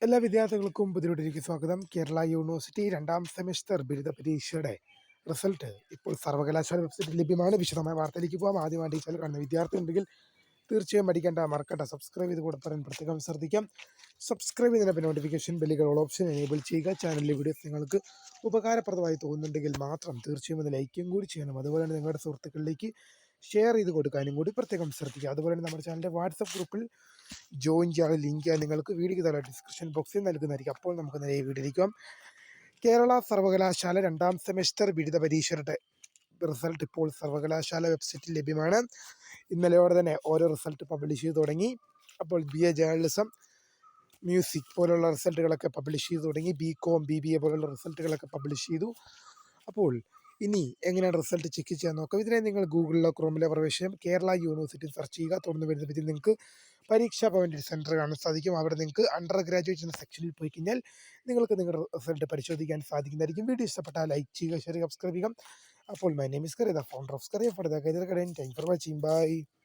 എല്ലാ വിദ്യാർത്ഥികൾക്കും പുതിയൊരിലേക്ക് സ്വാഗതം. കേരള യൂണിവേഴ്സിറ്റി രണ്ടാം സെമസ്റ്റർ ബിരുദ പരീക്ഷയുടെ റിസൾട്ട് ഇപ്പോൾ സർവകലാശാല വെബ്സൈറ്റിൽ ലഭ്യമാണ്. വിശദമായ വാർത്തയിലേക്ക് പോകാം. ആദ്യമായിട്ട് ഈ ചാനൽ കാണുന്ന വിദ്യാർത്ഥി ഉണ്ടെങ്കിൽ തീർച്ചയായും പഠിക്കേണ്ട മറക്കണ്ട സബ്സ്ക്രൈബ് ചെയ്ത് കൂടെ പറയാൻ പ്രത്യേകം ശ്രദ്ധിക്കാം. സബ്സ്ക്രൈബ് ചെയ്തതിന് നോട്ടിഫിക്കേഷൻ ബെല്ലുകൾ ഓൾ ഓപ്ഷൻ എനേബിൾ ചെയ്യുക. ചാനലിലെ വീഡിയോസ് നിങ്ങൾക്ക് ഉപകാരപ്രദമായി തോന്നുന്നുണ്ടെങ്കിൽ മാത്രം തീർച്ചയായും അത് ലൈക്കും കൂടി ചെയ്യണം. അതുപോലെ തന്നെ നിങ്ങളുടെ സുഹൃത്തുക്കളിലേക്ക് ഷെയർ ചെയ്ത് കൊടുക്കാനും കൂടി പ്രത്യേകം ശ്രദ്ധിക്കുക. അതുപോലെ തന്നെ നമ്മുടെ ചാനലിൻ്റെ വാട്സപ്പ് ഗ്രൂപ്പിൽ ജോയിൻ ചെയ്യാനുള്ള ലിങ്ക് നിങ്ങൾക്ക് വീഡിയോയ്ക്ക് താഴെ ഡിസ്ക്രിപ്ഷൻ ബോക്സിൽ നൽകുന്നതായിരിക്കും. അപ്പോൾ നമുക്ക് നേരെ വീഡിയോയിലേക്കാം. കേരള സർവകലാശാല രണ്ടാം സെമസ്റ്റർ ബിരുദ പരീക്ഷയുടെ റിസൾട്ട് ഇപ്പോൾ സർവകലാശാല വെബ്സൈറ്റിൽ ലഭ്യമാണ്. ഇന്നലെയോടെ തന്നെ ഓരോ റിസൾട്ട് പബ്ലിഷ് ചെയ്ത് തുടങ്ങി. അപ്പോൾ BA ജേർണലിസം, മ്യൂസിക് പോലുള്ള റിസൾട്ടുകളൊക്കെ പബ്ലിഷ് ചെയ്ത് തുടങ്ങി. BCom BBA പോലുള്ള റിസൾട്ടുകളൊക്കെ പബ്ലിഷ് ചെയ്തു. അപ്പോൾ ഇനി എങ്ങനെയാണ് റിസൾട്ട് ചെക്ക് ചെയ്യാൻ നോക്കാം. ഇതിനെ നിങ്ങൾ ഗൂഗിളിലോ ക്രോമിലോ പ്രവേശിക്കാം. കേരള യൂണിവേഴ്സിറ്റി സെർച്ച് ചെയ്യുക. തുടർന്ന് വരുന്ന വിധത്തിൽ നിങ്ങൾക്ക് പരീക്ഷാ ഭവൻ്റെ സെൻറ്റർ കാണാൻ സാധിക്കും. അവിടെ നിങ്ങൾക്ക് അണ്ടർ ഗ്രാജുവേറ്റ് എന്ന സെക്ഷനിൽ പോയി കഴിഞ്ഞാൽ നിങ്ങൾക്ക് നിങ്ങളുടെ റിസൾട്ട് പരിശോധിക്കാൻ സാധിക്കുന്നതായിരിക്കും. വീഡിയോ ഇഷ്ടപ്പെട്ടാൽ ലൈക്ക് ചെയ്യുക, ഷെയർ ചെയ്യുക, സബ്സ്ക്രൈബ് ചെയ്യുക. അപ്പോൾ my name is Kariya, the founder of Kariya for the career guidance. Thank for watching. By.